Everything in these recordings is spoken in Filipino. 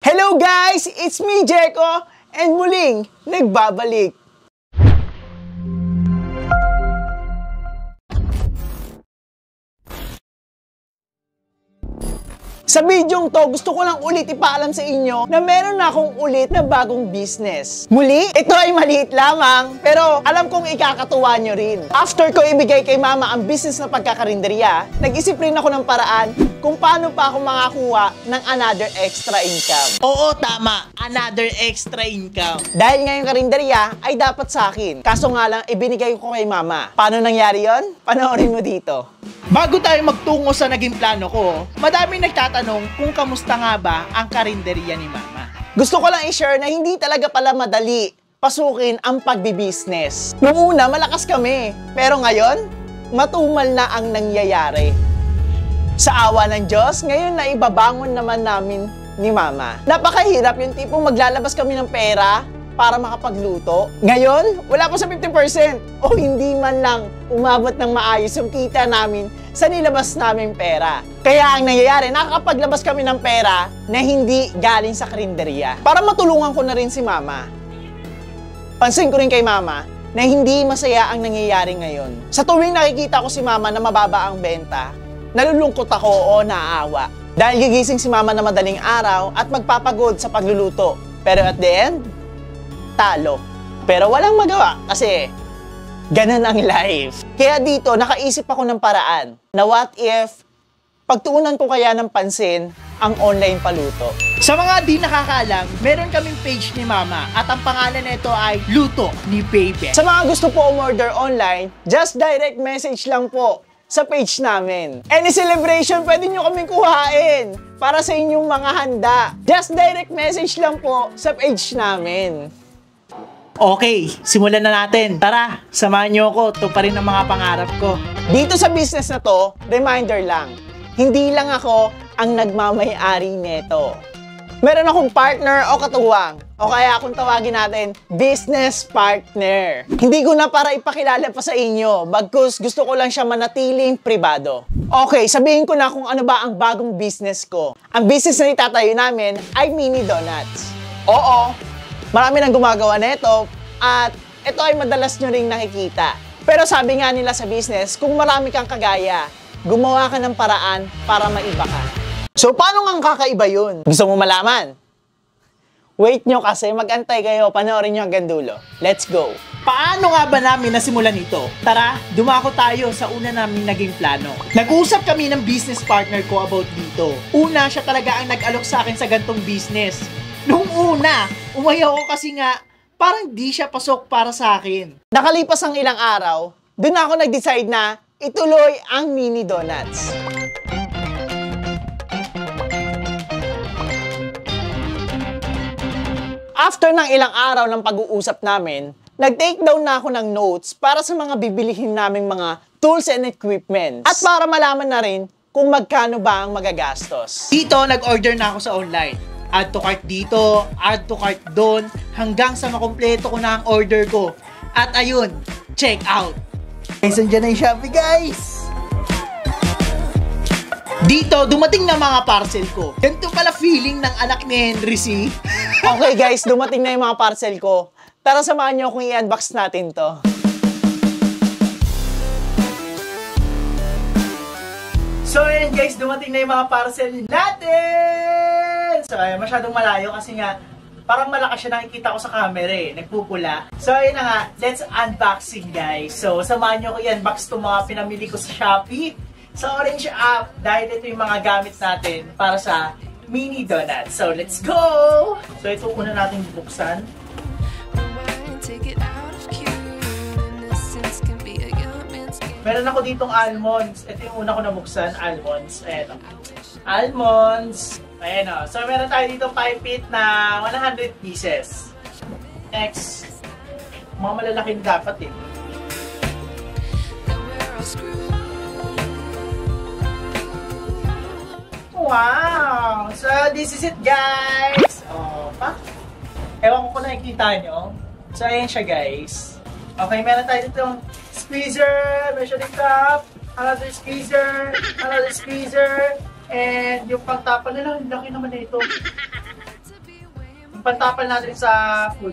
Hello guys! It's me, Jeko, and muling nagbabalik. Sa bidyong to, gusto ko lang ulit ipaalam sa inyo na meron na akong ulit na bagong business. Muli, ito ay maliit lamang, pero alam kong ikakatuwa nyo rin. After ko ibigay kay mama ang business na pagkakarinderya, nag-isip rin ako ng paraan kung paano pa ako makakuha ng another extra income. Oo, tama. Another extra income. Dahil nga yung karinderya ay dapat sa akin. Kaso nga lang, ibinigay ko kay mama. Paano nangyari yon? Panoorin mo dito. Bago tayo magtungo sa naging plano ko, madaming nagtatanong kung kamusta nga ba ang karinderya ni Mama. Gusto ko lang i-share na hindi talaga pala madali pasukin ang pagbibusiness. Noong una, malakas kami. Pero ngayon, matumal na ang nangyayari. Sa awa ng Diyos, ngayon na ibabangon naman namin ni Mama. Napakahirap yung tipong maglalabas kami ng pera para makapagluto. Ngayon, wala pa sa 50% o hindi man lang umabot ng maayos yung kita namin sa nilabas naming pera. Kaya ang nangyayari, nakakapaglabas kami ng pera na hindi galing sa karinderya. Para matulungan ko na rin si Mama. Pansin ko rin kay Mama na hindi masaya ang nangyayari ngayon. Sa tuwing nakikita ko si Mama na mababa ang benta, nalulungkot ako o naaawa. Dahil gigising si Mama na madaling araw at magpapagod sa pagluluto. Pero at the end, talo. Pero walang magawa kasi ganun ang life. Kaya dito, nakaisip ako ng paraan na what if pagtuunan ko kaya ng pansin ang online paluto. Sa mga di nakakaalam, meron kaming page ni Mama at ang pangalan nito ay Luto ni Baby. Sa mga gusto po umorder online, just direct message lang po sa page namin. Any celebration, pwede nyo kaming kuhain para sa inyong mga handa. Just direct message lang po sa page namin. Okay, simulan na natin. Tara, samahan niyo ako. Ito pa rin ang mga pangarap ko. Dito sa business na to, reminder lang, hindi lang ako ang nagmamay-ari neto. Meron akong partner o katuwang, o kaya kung tawagin natin, business partner. Hindi ko na para ipakilala pa sa inyo, bagkus gusto ko lang siya manatiling pribado. Okay, sabihin ko na kung ano ba ang bagong business ko. Ang business na itatayo namin ay mini donuts. Oo, marami nang gumagawa nito at ito ay madalas nyo ring nakikita. Pero sabi nga nila sa business, kung marami kang kagaya, gumawa ka ng paraan para maiba ka. So paano nga kakaiba yun? Gusto mo malaman? Wait nyo kasi, mag-antay kayo, panoorin nyo hanggang dulo. Let's go! Paano nga ba namin nasimulan ito? Tara, dumako tayo sa una naming naging plano. Nag-usap kami ng business partner ko about dito. Una, siya talaga ang nag-alok sa akin sa gantong business. Nung una, umayaw ko kasi nga, parang di siya pasok para sa akin. Nakalipas ang ilang araw, dun ako nag-decide na ituloy ang mini donuts. After ng ilang araw ng pag-uusap namin, nag-take down na ako ng notes para sa mga bibilihin naming mga tools and equipment. At para malaman na rin kung magkano ba ang magagastos. Dito, nag-order na ako sa online. Add to cart dito, add to cart doon, hanggang sa makumpleto ko na ang order ko. At ayun, check out! Guys, andyan na yung Shopee, guys! Dito, dumating na mga parcel ko. Ganito pala feeling ng anak ni Henry C. Okay guys, dumating na yung mga parcel ko. Tara, samahan nyo kung i-unbox natin to. So ayan guys, dumating na yung mga parcel natin! So ayan, masyadong malayo kasi nga parang malakas siya nakikita ko sa camera eh, nagpupula. So ayun na nga, let's unboxing guys. So samahan nyo ko i-unbox itong mga pinamili ko sa Shopee, sa Orange app, dahil ito yung mga gamit natin para sa mini donuts. So let's go! So ito una natin bubuksan. Meron ako ditong almonds. Ito yung una ko nabuksan, almonds. Ayan o. Almonds. Ayan o. So meron tayo dito 5 feet na 100 pieces. Next. Mga malalaking dapat eh. Wow! So this is it guys! O, pa? Ewan ko kung nakikita nyo. So ayan siya guys. Okay, meron tayo ditong squeezer, measuring cup, another squeezer, and yung pangtapa nila, laki naman na ito. Yung pantapal natin sa food.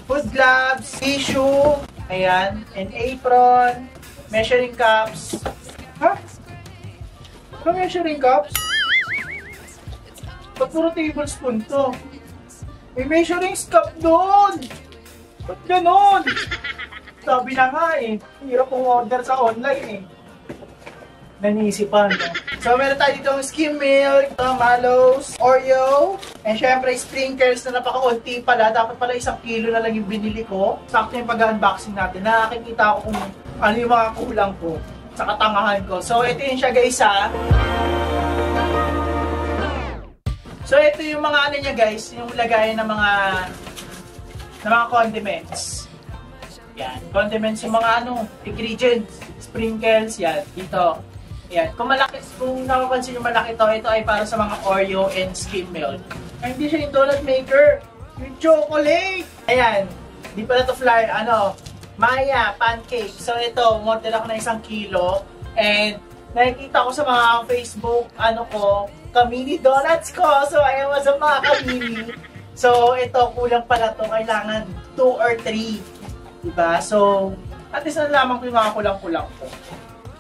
Food gloves, tissue, ayan, and apron, measuring cups. Ha? Ano measuring cups? Ba't puro tablespoon to? May measuring cup doon! Ba't ganon? Sabi na nga eh, hirap kong order sa online eh. Nanisipan. So meron tayo dito ng skim milk, mallows, Oreo, and syempre sprinkles na napaka-unti pala. Dapat pala 1 kilo na lang yung binili ko. Sakto yung pag-unboxing natin. Nakakita ko kung ano yung mga kulang ko sa katangahan ko. So ito yun siya guys ha. So ito yung mga ano niya guys, yung lagayan ng mga condiments. Yan, condiments yung mga ano, ingredients, sprinkles, yan, dito. Yan, kung napapansin yung malaki to, ito ay para sa mga Oreo and skim milk. Ay, hindi siya yung donut maker, yung chocolate! Ayan, di pala to flyer, Maya, pancake. So ito, umorder ako ng 1 kilo. And nakikita ko sa mga Facebook, kamini donuts ko. So ayaw mo sa mga kamini. So ito, kulang pala to. Kailangan 2 or 3. Diba? So, at least nalaman ko yung mga kulang-kulang ko.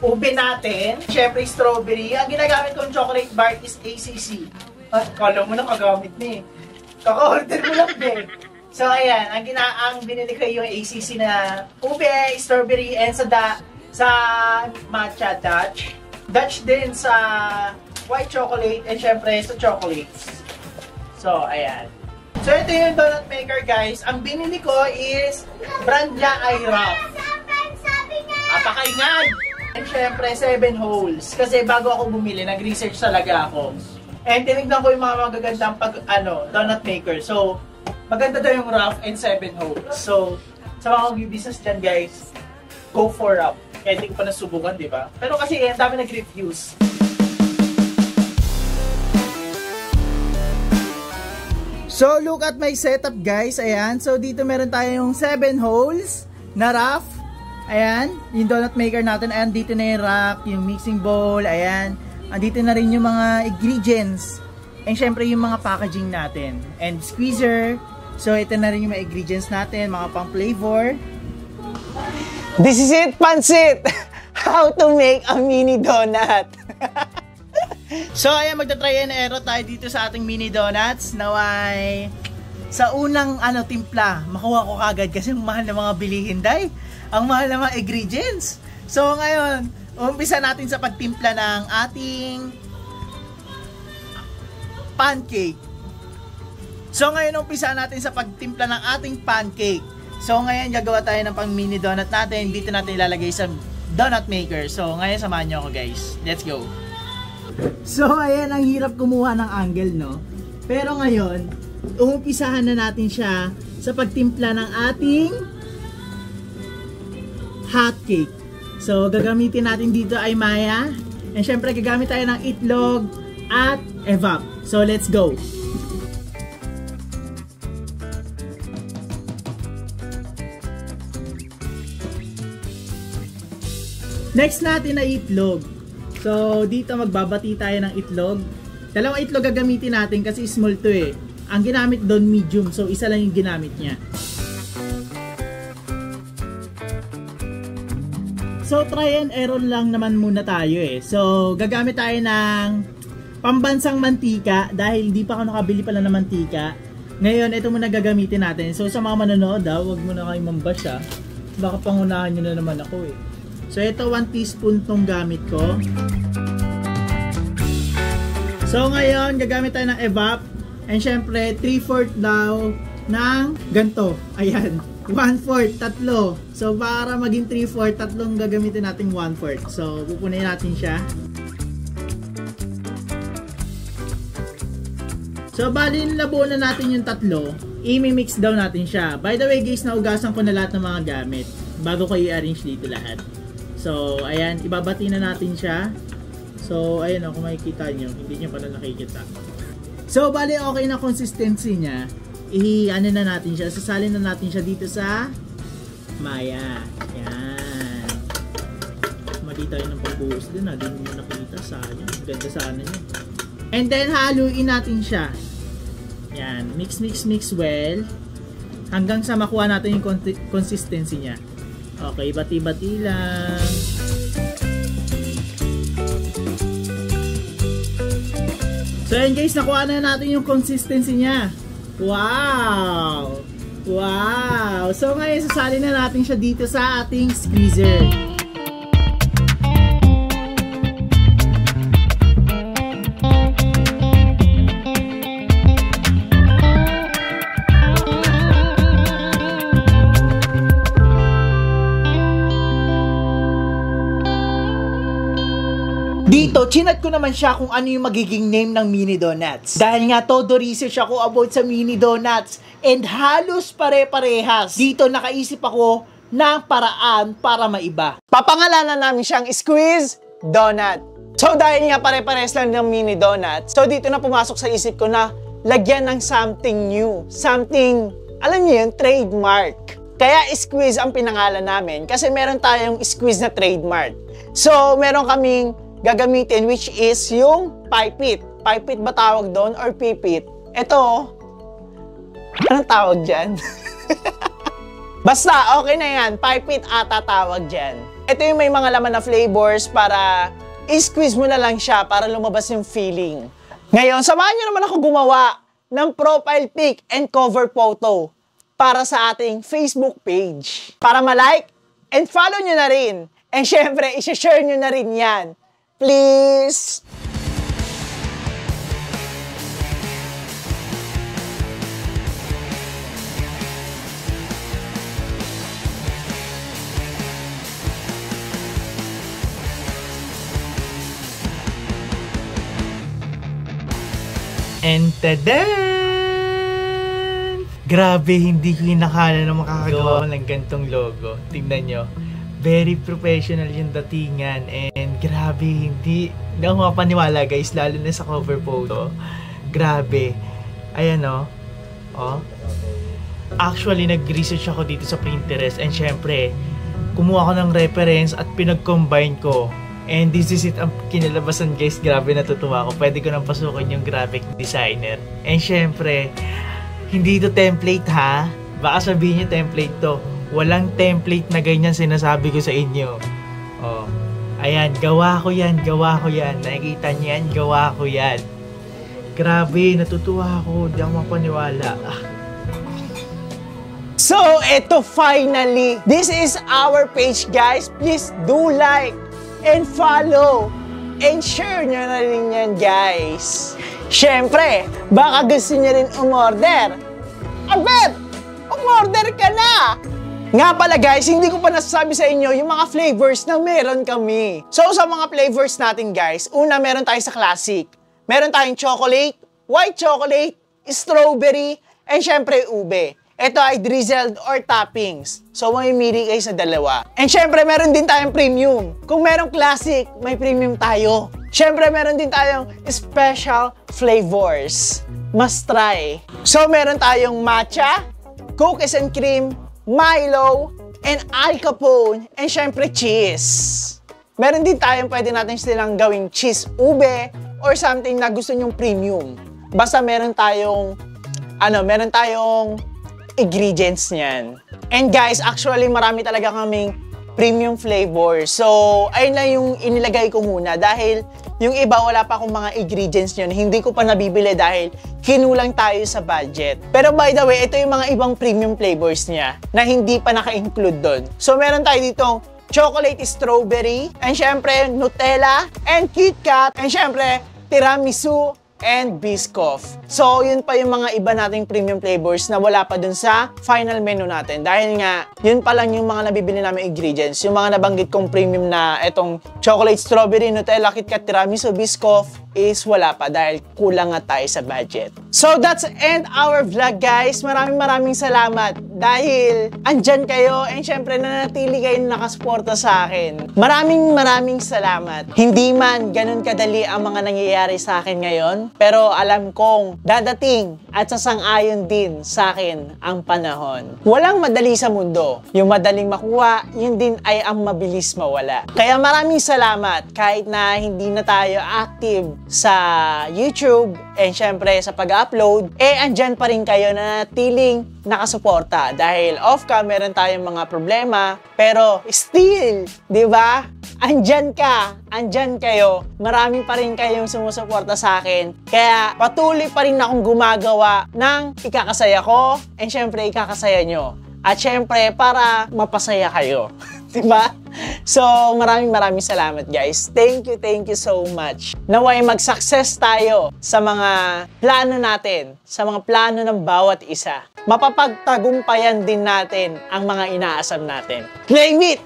Ube natin, syempre strawberry. Ang ginagamit kong chocolate bar is ACC. Kala mo na kagamit na eh. Kaka-order mo lang din. So ayan, ang binili ko yung ACC na ube, strawberry, and sa matcha Dutch. Dutch din sa white chocolate, and syempre sa chocolates. So ayan. So ito yung donut maker guys. Ang binili ko is brand niya ay Ruff. Apakaingay! And syempre 7 holes. Kasi bago ako bumili, nag-research talaga ako. And tinignan ko yung mga magagandang donut maker. So maganda daw yung Ruff and 7 holes. So sa mga mag-business dyan guys, go for Ruff. Kaya hindi ko pa nasubukan, di ba? Pero kasi ang dami nag-reviews. So, look at my setup guys. Ayan. So, dito meron tayong 7 holes na Ruff. Ayan. Yung donut maker natin. Ayan. Dito na yung rack, yung mixing bowl. Ayan. Andito na rin yung mga ingredients. And syempre yung mga packaging natin. And squeezer. So, ito na rin yung mga ingredients natin. Mga pang flavor. This is it, Pansit! How to make a mini donut. So, ayan, magta-try and error tayo dito sa ating mini donuts. Naway, sa unang timpla, makuha ko kagad kasi ang mahal ng mga bilihin, day. Ang mahal ng mga ingredients. So, ngayon, umpisa natin sa pagtimpla ng ating pancake. So, ngayon, umpisa natin sa pagtimpla ng ating pancake. So, ngayon, gagawa tayo ng pang mini donut natin. Dito natin ilalagay sa donut maker. So, ngayon, samahan nyo ako, guys. Let's go! So, ayan, ang hirap kumuha ng angle, no? Pero ngayon, umpisahan na natin siya sa pagtimpla ng ating hot cake. So, gagamitin natin dito ay Maya. And syempre, gagamit tayo ng itlog at evap. So, let's go! Next natin ay itlog. So, dito magbabati tayo ng itlog. 2 itlog gagamitin natin kasi small to eh. Ang ginamit doon medium. So, isa lang yung ginamit niya. So, try and error lang naman muna tayo eh. So, gagamit tayo ng pambansang mantika dahil di pa ako nakabili pala ng mantika. Ngayon, ito muna gagamitin natin. So, sa mga manonood huwag muna kayo mambash ha. Baka pangunahan nyo na naman ako eh. So, ito 1 teaspoon tong gamit ko. So, ngayon, gagamit tayo ng evap. And syempre, 3/4 daw ng ganto. Ayan. 1/4, 3. So, para maging 3/4, 3 gagamitin natin 1/4. So, pupunin natin siya. So, bali nabuo na natin yung 3. I-mix daw natin siya. By the way, guys, naugasan ko na lahat ng mga gamit bago ko i-arrange dito lahat. So, ayan, ibabati na natin siya. So, ayan kung makikita nyo, hindi nyo pala nakikita. So, bali okay na consistency niya. I-ano na natin siya, sasalin na natin siya dito sa Maya. Ayan. Mali tayo ng pagbuhos din ha, hindi mo nakita, sayang. Ganda sana niya. And then, haluin natin siya. Yan, mix well. Hanggang sa makuha natin yung consistency niya. Okay, bati-bati lang. So yan guys, nakuha na natin yung consistency niya. Wow! Wow! So ngayon, sasali na natin siya dito sa ating squeezer. Dito, chinat ko naman siya kung ano yung magiging name ng mini donuts. Dahil nga todo research ako about sa mini donuts and halos pare-parehas. Dito nakaisip ako ng paraan para maiba. Papangalanan namin siyang Squeeze Donut. So dahil nga pare-pares lang ng mini donut, so dito na pumasok sa isip ko na lagyan ng something new. Something, alam niyo yun, trademark. Kaya Squeeze ang pinangalan namin kasi meron tayong Squeeze na trademark. So meron kaming gagamitin which is yung pipit. Pipit ba tawag doon or pipit? Ito, anong tawag dyan? Basta, okay na yan. Pipit ata tawag dyan. Ito yung may mga laman na flavors para i-squeeze mo na lang siya para lumabas yung feeling. Ngayon, samahan nyo naman ako gumawa ng profile pic and cover photo para sa ating Facebook page. Para ma-like and follow nyo na rin. And syempre, isi-share nyo na rin yan. Please! And tadan! Grabe, hindi ko inakala na makakagawa ng gantong logo. Tingnan nyo. Very professional yung datingan and grabe, hindi ako mapaniwala guys, lalo na sa cover photo. Grabe. Ayan o. Oh. Actually, nag-research ako dito sa Pinterest and syempre, kumuha ko ng reference at pinag-combine ko. And this is it ang kinalabasan guys. Grabe, natutuwa ako. Pwede ko nang pasukin yung graphic designer. And syempre, hindi to template ha. Baka sabihin nyo template to. Walang template na ganyan sinasabi ko sa inyo. Oh. Ayan, gawa ko yan. Nakikita niyo yan, gawa ko yan. Grabe, natutuwa ako. Di ako mapaniwala. So, eto finally. This is our page guys. Please do like and follow and share nyo na rin yan guys. Syempre, baka gusto nyo rin umorder. Abet! Umorder ka na! Nga pala guys, hindi ko pa nasasabi sa inyo yung mga flavors na meron kami. So sa mga flavors natin guys, una meron tayo sa classic. Meron tayong chocolate, white chocolate, strawberry, and syempre ube. Ito ay drizzled or toppings. So mamimili kayo sa dalawa. And syempre meron din tayong premium. Kung merong classic, may premium tayo. Syempre meron din tayong special flavors. Must try. So meron tayong matcha, cookies and cream, Milo, and Al Capone, and syempre cheese. Meron din tayong pwede natin silang gawing cheese ube or something na gusto nyong premium. Basta meron tayong ingredients niyan. And guys, actually marami talaga kaming premium flavor. So, ayun lang yung inilagay ko muna dahil yung iba wala pa akong mga ingredients yun. Hindi ko pa nabibili dahil kinulang tayo sa budget. Pero by the way, ito yung mga ibang premium flavors niya na hindi pa naka-include doon. So, meron tayo ditong chocolate strawberry, and syempre Nutella, and KitKat, and syempre tiramisu, and Biscoff. So, yun pa yung mga iba nating premium flavors na wala pa dun sa final menu natin. Dahil nga, yun pa lang yung mga nabibili namin ingredients. Yung mga nabanggit kong premium na etong chocolate, strawberry, Nutella, KitKat, tiramisu, Biscoff is wala pa dahil kulang nga tayo sa budget. So, that's end our vlog guys. Maraming salamat dahil andyan kayo and syempre nanatili kayo nakasuporta sa akin. Maraming salamat. Hindi man ganun kadali ang mga nangyayari sa akin ngayon, pero alam kong dadating at sasang-ayon din sa akin ang panahon. Walang madali sa mundo. Yung madaling makuha, yun din ay ang mabilis mawala. Kaya maraming salamat kahit na hindi na tayo active sa YouTube and syempre sa pag-upload, andyan pa rin kayo na natiling nakasuporta dahil off-cam meron tayong mga problema, pero still, di ba? Andyan ka, andyan kayo, marami pa rin kayong sumusuporta sa akin, kaya patuloy pa rin akong gumagawa ng ikakasaya ko and syempre ikakasaya nyo. At syempre, para mapasaya kayo. Diba? So, maraming salamat guys. Thank you so much. Naway mag-success tayo sa mga plano natin, sa mga plano ng bawat isa. Mapapagtagumpayan din natin ang mga inaasam natin. Name it!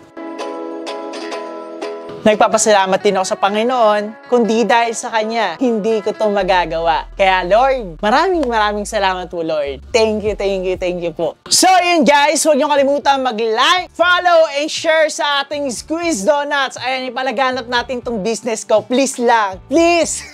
Nagpapasalamat din ako sa Panginoon, kundi dahil sa Kanya, hindi ko ito magagawa. Kaya Lord, maraming salamat po Lord. Thank you po. So yun guys, huwag niyo kalimutan mag-like, follow, and share sa ating Squeeze Donuts. Ayan, ipalaganap natin tong business ko. Please lang, please!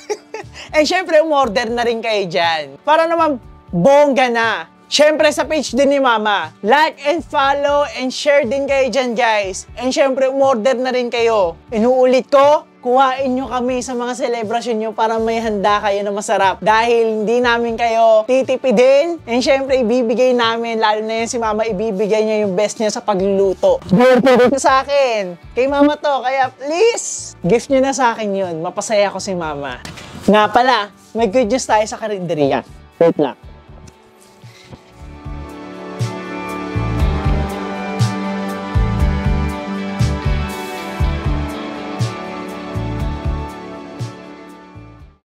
And syempre, umorder na rin kayo dyan. Para naman bongga na. Syempre sa page din ni Mama, like and follow and share din kayo dyan guys. And syempre umorder na rin kayo. Inuulit ko, kuhain nyo kami sa mga celebration nyo para may handa kayo na masarap. Dahil hindi namin kayo titipidin. And syempre ibibigay namin, lalo na yun si Mama, ibibigay niya yung best niya sa pagluluto. Birthday sa akin. Kay Mama to, kaya please, gift nyo na sa akin yun. Mapasaya ko si Mama. Nga pala, may good news tayo sa karinderiya. Wait lang.